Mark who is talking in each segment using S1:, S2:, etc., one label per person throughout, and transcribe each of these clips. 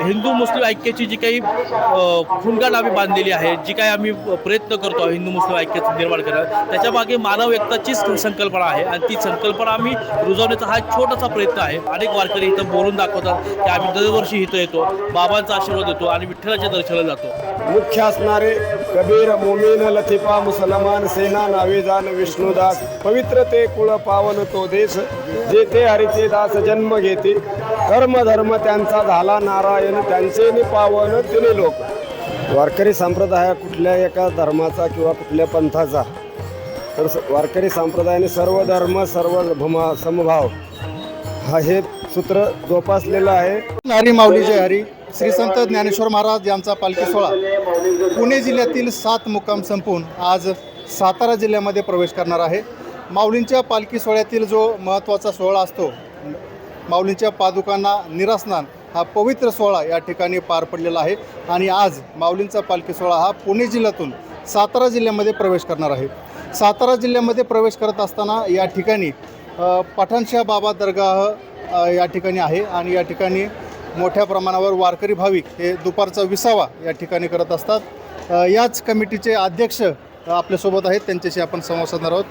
S1: हिंदू मुस्लिम ऐक्याची जी काही फुंगाट आम्ही बांधलेली आहे, जी काही आम्ही प्रयत्न करतो हिंदू मुस्लिम ऐक्याचं निर्माण करण्याचा, त्याच्यामागे मानव एकताचीच संकल्पना आहे आणि ती संकल्पना आम्ही रुजवण्याचा हा एक छोटासा प्रयत्न आहे. अनेक वारकरी इथं बोलून दाखवतात की आम्ही दरवर्षी इथं येतो, बाबांचा आशीर्वाद देतो आणि विठ्ठलाच्या दर्शनाला जातो.
S2: मुख्य असणारे कबीर मोमीन लतिफा मुसलमान सेना नावेजान विष्णुदास पवित्र ते कुळ पावन तो देश जेथे हरीचे दास जन्म घेते कर्म धर्म त्यांचा झाला नारायण त्यांचे पावन तिने लोक. वारकरी संप्रदाय कुठल्या एका धर्माचा किंवा कुठल्या पंथाचा, तर वारकरी संप्रदायाने सर्व धर्म सर्व समभाव हे सूत्र जोपासलेलं आहे.
S3: हरी माऊली जय हरी. श्री संत ज्ञानेश्वर महाराज यांचा पालखी सोहळा पुणे जिल्ह्यातील 7 मुक्काम संपून आज सातारा जिल्ह्यामध्ये प्रवेश करणार आहे. माऊलींच्या पालखी सोहळ्यातील जो महत्त्वाचा सोहळा असतो, माऊलींच्या पादुकांना निरासनान हा पवित्र सोहळा या ठिकाणी पार पडलेला आहे आणि आज माऊलींचा पालखी सोहळा हा पुणे जिल्ह्यातून सातारा जिल्ह्यामध्ये प्रवेश करणार आहे. सातारा जिल्ह्यामध्ये प्रवेश करत असताना या ठिकाणी पठाणशाह बाबा दर्गाह या ठिकाणी आहे आणि या ठिकाणी मोठ्या प्रमाणावर वारकरी भाविक हे दुपारचा विसावा या ठिकाणी करत असतात. याच कमिटीचे अध्यक्ष आपल्यासोबत आहेत, त्यांच्याशी आपण संवाद साधणार आहोत.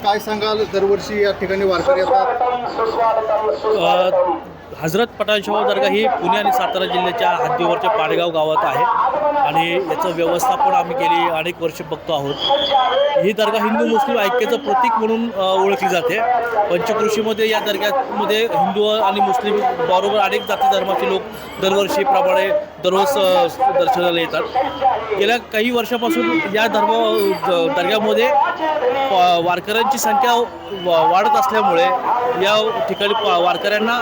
S3: काय सांगाल, दरवर्षी या ठिकाणी वारकरी येतात?
S1: हजरत पठाणशाह दर्गा ही पुणे आणि सातारा जिल्ह्याच्या हद्दीवरच्या पाडगाव गावात आहे आणि याचं व्यवस्थापन आम्ही गेली अनेक वर्ष बघतो आहोत. ही दर्गा हिंदू मुस्लिम ऐक्याचं प्रतीक म्हणून ओळखली जाते. पंचकृषीमध्ये या दर्ग्यामध्ये हिंदू आणि मुस्लिम बरोबर अनेक जाती धर्माचे लोक दरवर्षीप्रमाणे दररोज दर्शनाला येतात. गेल्या काही वर्षापासून या दर्ग्यामध्ये वारकऱ्यांची संख्या वाढत असल्यामुळे या ठिकाणी वारकऱ्यांना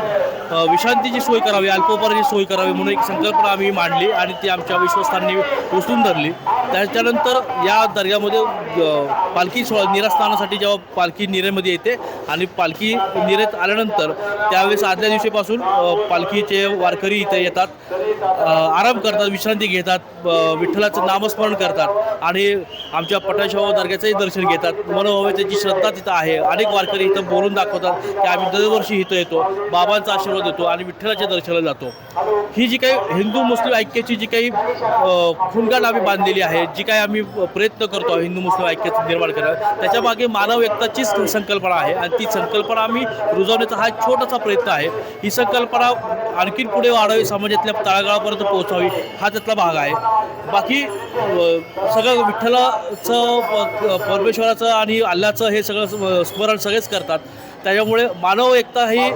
S1: विश्रांतीची सोय करावी, अल्पोपहाराची सोय करावी म्हणून एक संकल्पना आम्ही मांडली आणि ती आमच्या विश्वस्तांनी उचलून धरली. त्याच्यानंतर या दर्ग्यामध्ये पालखी निरास्थानासाठी जेव्हा पालखी निरेमध्ये येते आणि पालखी निरेत आल्यानंतर त्यावेळेस आदल्या दिवशीपासून पालखीचे वारकरी इथे येतात, आराम करतात, विश्रांती घेतात, विठ्ठलाचं नामस्मरण करतात आणि आमच्या पठाणशाह दर्ग्याचंही दर्शन घेतात. मनोभावाची श्रद्धा तिथं आहे. अनेक वारकरी इथं बोलून दाखवतात की आम्ही दरवर्षी इथं येतो, बाबांचा आशीर्वाद देतो आणि विठ्ठलाच्या दर्शनाला जातो. ही जी काही हिंदू मुस्लिम ऐक्याची जी काही फुंगाट आम्ही बांधलेली आहे, जी काही आम्ही प्रयत्न करतो हिंदू मुस्लिम ऐक्याचं निर्माण करण्याचा, त्याच्यामागे मानव एकताचीच संकल्पना आहे आणि ती संकल्पना आम्ही रुजवण्याचा हा एक छोटासा प्रयत्न आहे. ही संकल्पना आणखीन पुढे वाढावी, समाजातल्या तळागाळापर्यंत पोहोचावी, हा त्यातला भाग आहे. बाकी सगळं विठ्ठलाचं, परमेश्वराचं आणि अल्लाचं हे सगळं स्मरण सगळेच करतात. त्याच्यामुळे मानव एकता ही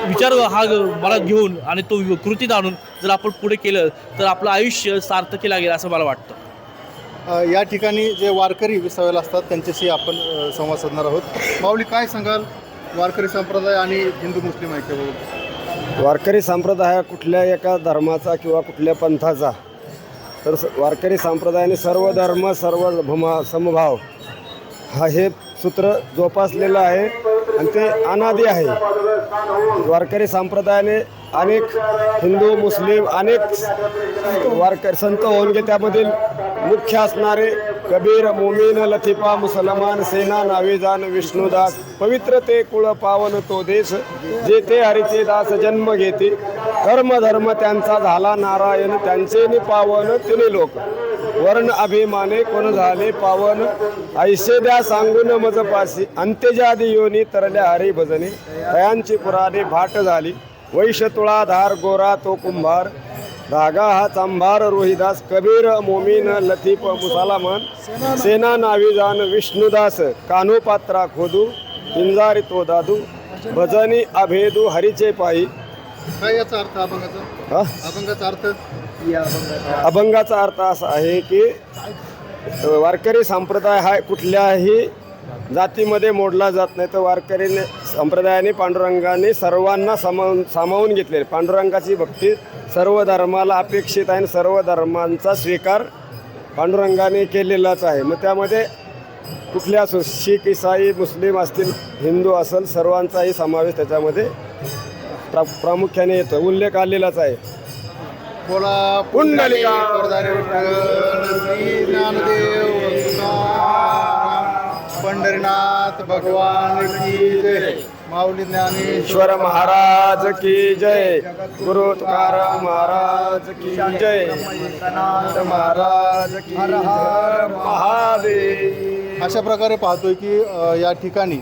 S1: विचार हा मनात घेऊन आणि तो कृतीत आणून जर आपण पुढे केलं तर आपलं आयुष्य सार्थकी लागेल असं मला वाटतं.
S3: या ठिकाणी जे वारकरी विसावेला असतात त्यांच्याशी आपण संवाद साधणार आहोत. माऊली, काय सांगाल वारकरी संप्रदाय आणि हिंदू मुस्लिम ऐक्याबद्दल?
S2: वारकरी संप्रदाय कुठल्या एका धर्माचा किंवा कुठल्या पंथाचा, तर वारकरी संप्रदायाने सर्व धर्म सर्व समभाव हे सूत्र जोपासलेलं आहे आणि ते अनादी आहे. वारकरी संप्रदायाने अनेक हिंदू मुस्लिम अनेक वारकरी संत होऊन गे, त्यामधील मुख्य असणारे कबीर मोमीन लतिफा मुसलमान सेना नावेजान विष्णुदास पवित्र ते कुळ पावन तो देश जेथे हरीचे दास जन्म घेते कर्म धर्म त्यांचा झाला नारायण त्यांचे पावन तिने लोक. वर्ण अभिमाने कोण झाले पावन ऐसे द्या सांगून मजपासी अंत्यजादी योनी तरल्या हरी भजने तयांची पुराणे भाट झाली. वैश्य तुळाधार गोरा तो कुंभार धागा हा चांभार रोहिदास कबीर मोमीन लतीफ मुसलमान सेना नावीजान विष्णुदास कान्होपात्रा खोदू पिंजारी तो दादू भजनी अभेदू हरीचे पायी.
S3: काय याचा अर्थ अभंगाचा? अभंगाचा अर्थ
S2: अभंगाचा अर्थ असा आहे की वारकरी संप्रदाय हा कुठल्याही जातीमध्ये मोडला जात नाही. तर वारकरी संप्रदायाने पांडुरंगाने सर्वांना सामावून घेतले. पांडुरंगाची भक्ती सर्व धर्माला अपेक्षित आहे आणि सर्व धर्मांचा स्वीकार पांडुरंगाने केलेलाच आहे. मग त्यामध्ये कुठल्या असो, शीख इसाई मुस्लिम असतील हिंदू असेल सर्वांचाही समावेश त्याच्यामध्ये प्रामुख्याने येतो, उल्लेख आलेलाच आहे.
S3: बोला
S2: पुंडलिका
S3: श्री ज्ञानदेव पंढरीनाथ भगवान की जय. माऊली ज्ञानेश्वर
S2: ईश्वर महाराज की जय. गुरु तुकाराम महाराज की जय. महाराज की जय. महादेव.
S3: अशा प्रकारे पाहतोय की या ठिकाणी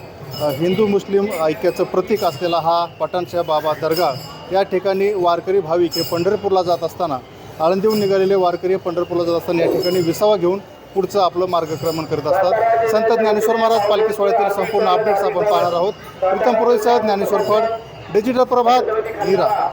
S3: हिंदू मुस्लिम ऐक्याचं प्रतीक असलेला हा पठाणशाह बाबा दर्गा या ठिकाणी वारकरी भाविक हे पंढरपूरला जात असताना आळंदीहून निघालेले वारकरी पंढरपूरला जात असताना या ठिकाणी विसावा घेऊन पुढचं आपलं मार्गक्रमण करत असतात. संत ज्ञानेश्वर महाराज पालखी सोहळ्यातील संपूर्ण अपडेट्स आपण पाहणार आहोत. प्रीतम पुरोहितसह ज्ञानेश्वर फड, डिजिटल प्रभात, नीरा.